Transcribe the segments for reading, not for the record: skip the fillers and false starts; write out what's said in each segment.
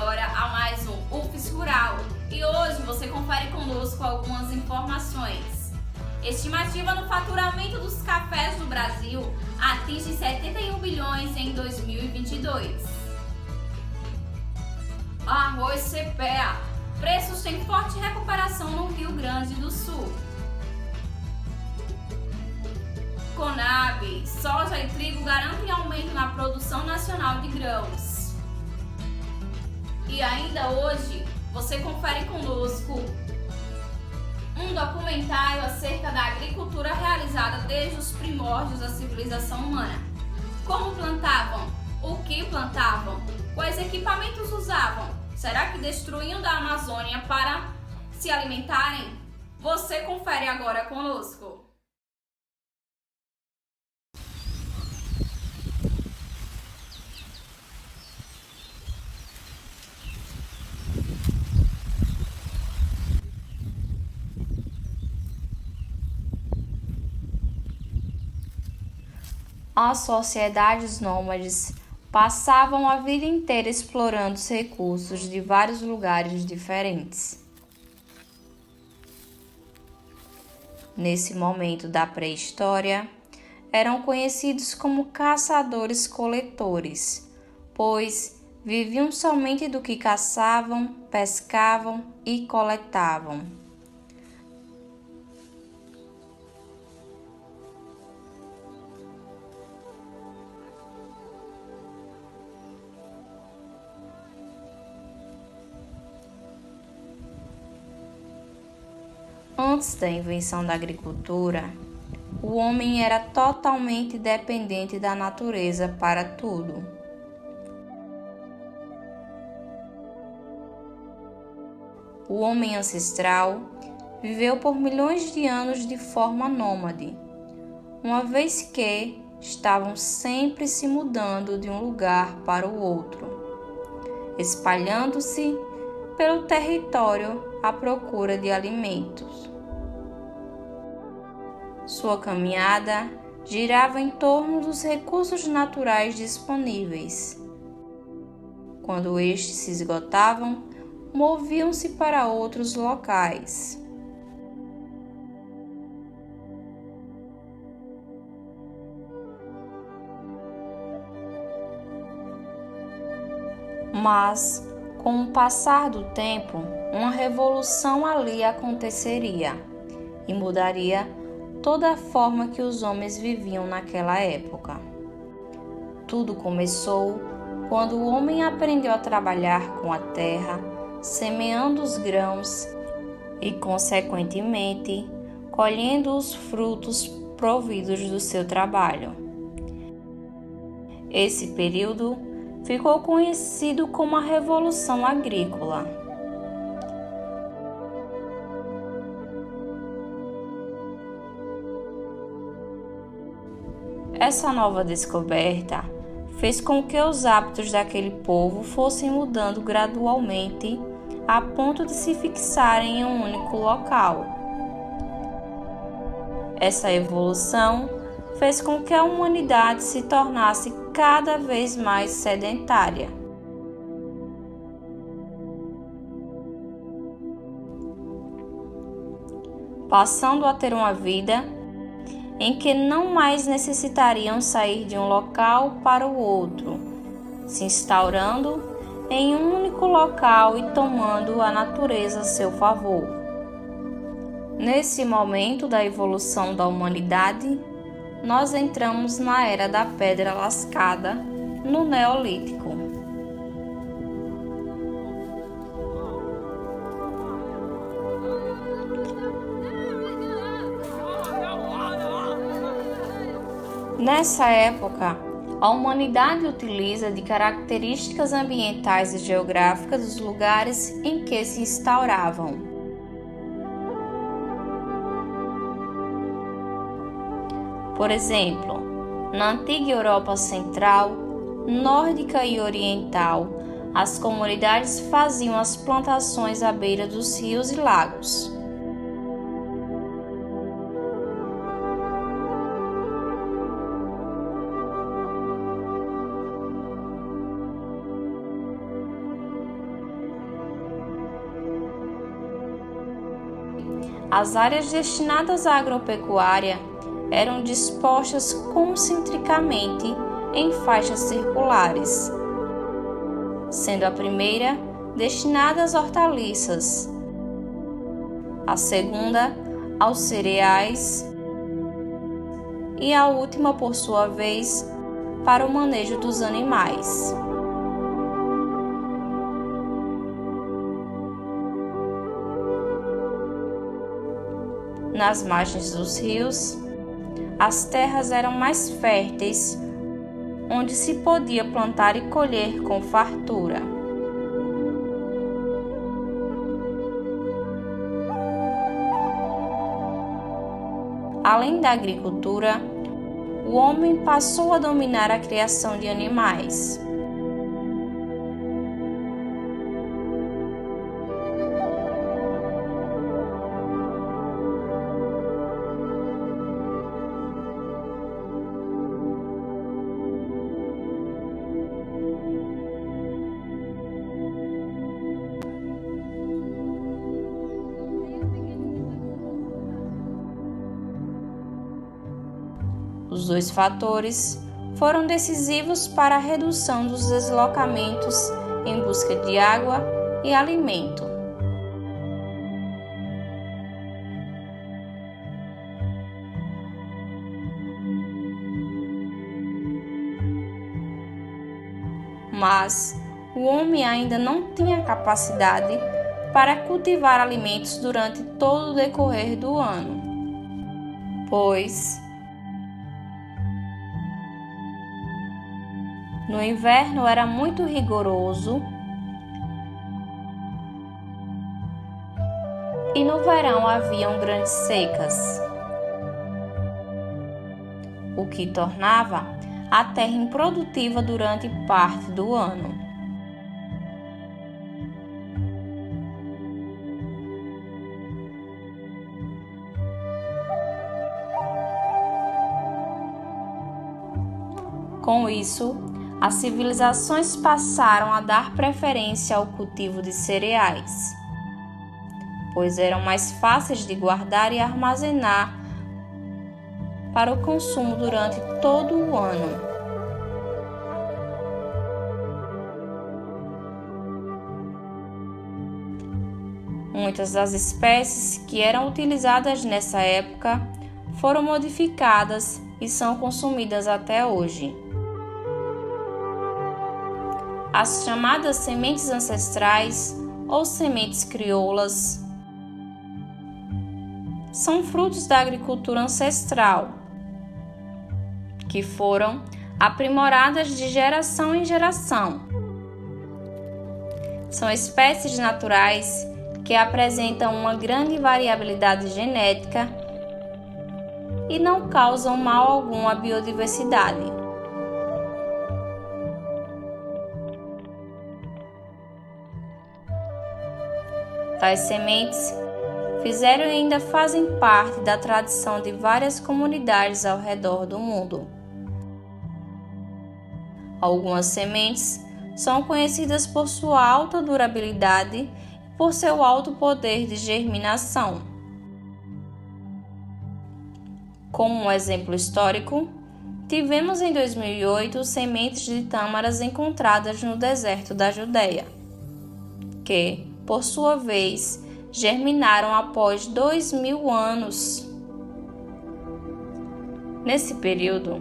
agora a mais um UFES Rural e hoje você confere conosco algumas informações. Estimativa no faturamento dos cafés do Brasil atinge 71 bilhões em 2022. Arroz CPEA. Preços têm forte recuperação no Rio Grande do Sul. Conab. Soja e trigo garantem aumento na produção nacional de grãos. E ainda hoje, você confere conosco um documentário acerca da agricultura realizada desde os primórdios da civilização humana. Como plantavam? O que plantavam? Quais equipamentos usavam? Será que destruíam da Amazônia para se alimentarem? Você confere agora conosco. As sociedades nômades passavam a vida inteira explorando os recursos de vários lugares diferentes. Nesse momento da pré-história, eram conhecidos como caçadores-coletores, pois viviam somente do que caçavam, pescavam e coletavam. Antes da invenção da agricultura, o homem era totalmente dependente da natureza para tudo. O homem ancestral viveu por milhões de anos de forma nômade, uma vez que estavam sempre se mudando de um lugar para o outro, espalhando-se pelo território à procura de alimentos. Sua caminhada girava em torno dos recursos naturais disponíveis. Quando estes se esgotavam, moviam-se para outros locais. Mas, com o passar do tempo, uma revolução ali aconteceria e mudaria toda a forma que os homens viviam naquela época. Tudo começou quando o homem aprendeu a trabalhar com a terra, semeando os grãos e, consequentemente, colhendo os frutos providos do seu trabalho. Esse período ficou conhecido como a Revolução Agrícola. Essa nova descoberta fez com que os hábitos daquele povo fossem mudando gradualmente a ponto de se fixarem em um único local. Essa evolução fez com que a humanidade se tornasse cada vez mais sedentária. Passando a ter uma vida em que não mais necessitariam sair de um local para o outro, se instaurando em um único local e tomando a natureza a seu favor. Nesse momento da evolução da humanidade, nós entramos na Era da Pedra Lascada, no Neolítico. Nessa época, a humanidade utiliza de características ambientais e geográficas dos lugares em que se instauravam. Por exemplo, na antiga Europa Central, Nórdica e Oriental, as comunidades faziam as plantações à beira dos rios e lagos. As áreas destinadas à agropecuária eram dispostas concentricamente em faixas circulares, sendo a primeira destinada às hortaliças, a segunda aos cereais e a última, por sua vez, para o manejo dos animais. Nas margens dos rios, as terras eram mais férteis, onde se podia plantar e colher com fartura. Além da agricultura, o homem passou a dominar a criação de animais. Os dois fatores foram decisivos para a redução dos deslocamentos em busca de água e alimento. Mas o homem ainda não tinha capacidade para cultivar alimentos durante todo o decorrer do ano, pois no inverno era muito rigoroso e no verão haviam grandes secas, o que tornava a terra improdutiva durante parte do ano. Com isso, as civilizações passaram a dar preferência ao cultivo de cereais, pois eram mais fáceis de guardar e armazenar para o consumo durante todo o ano. Muitas das espécies que eram utilizadas nessa época foram modificadas e são consumidas até hoje. As chamadas sementes ancestrais ou sementes crioulas são frutos da agricultura ancestral, que foram aprimoradas de geração em geração. São espécies naturais que apresentam uma grande variabilidade genética e não causam mal algum à biodiversidade. Tais sementes fizeram e ainda fazem parte da tradição de várias comunidades ao redor do mundo. Algumas sementes são conhecidas por sua alta durabilidade e por seu alto poder de germinação. Como um exemplo histórico, tivemos em 2008 sementes de tâmaras encontradas no deserto da Judeia, que, por sua vez, germinaram após 2000 anos. Nesse período,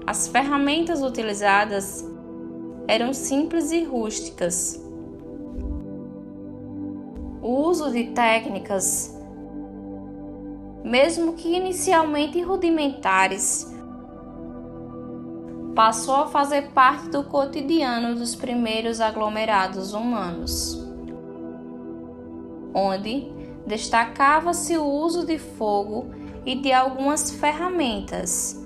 as ferramentas utilizadas eram simples e rústicas. O uso de técnicas, mesmo que inicialmente rudimentares, passou a fazer parte do cotidiano dos primeiros aglomerados humanos, onde destacava-se o uso de fogo e de algumas ferramentas.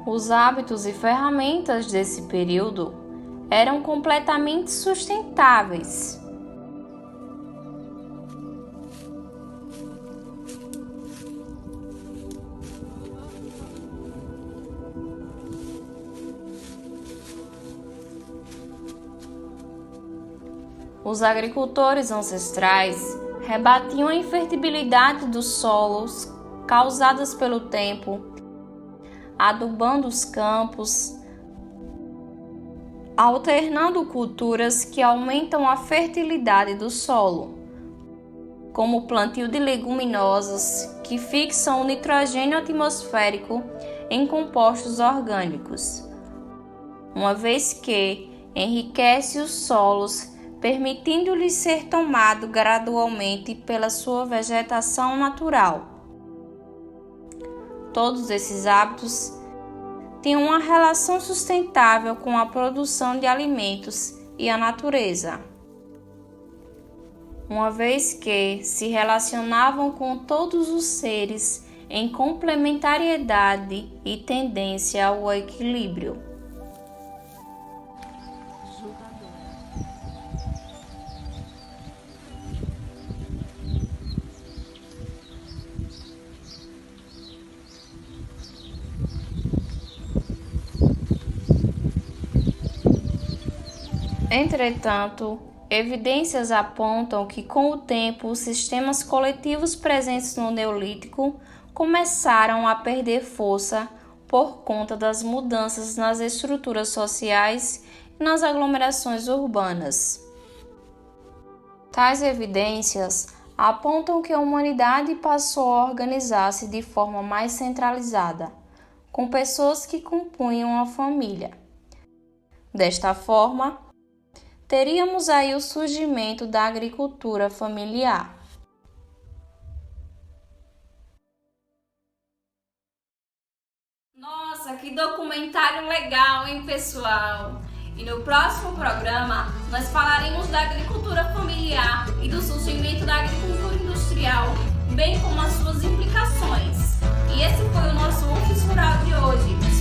Os hábitos e ferramentas desse período eram completamente sustentáveis. Os agricultores ancestrais rebatiam a infertilidade dos solos causadas pelo tempo, adubando os campos, alternando culturas que aumentam a fertilidade do solo, como o plantio de leguminosas que fixam o nitrogênio atmosférico em compostos orgânicos, uma vez que enriquece os solos, permitindo-lhes ser tomado gradualmente pela sua vegetação natural. Todos esses hábitos têm uma relação sustentável com a produção de alimentos e a natureza, uma vez que se relacionavam com todos os seres em complementariedade e tendência ao equilíbrio. Entretanto, evidências apontam que, com o tempo, os sistemas coletivos presentes no Neolítico começaram a perder força por conta das mudanças nas estruturas sociais e nas aglomerações urbanas. Tais evidências apontam que a humanidade passou a organizar-se de forma mais centralizada, com pessoas que compunham a família. Desta forma, teríamos aí o surgimento da agricultura familiar. Nossa, que documentário legal, hein, pessoal? E no próximo programa, nós falaremos da agricultura familiar e do surgimento da agricultura industrial, bem como as suas implicações. E esse foi o nosso UFES Rural de hoje.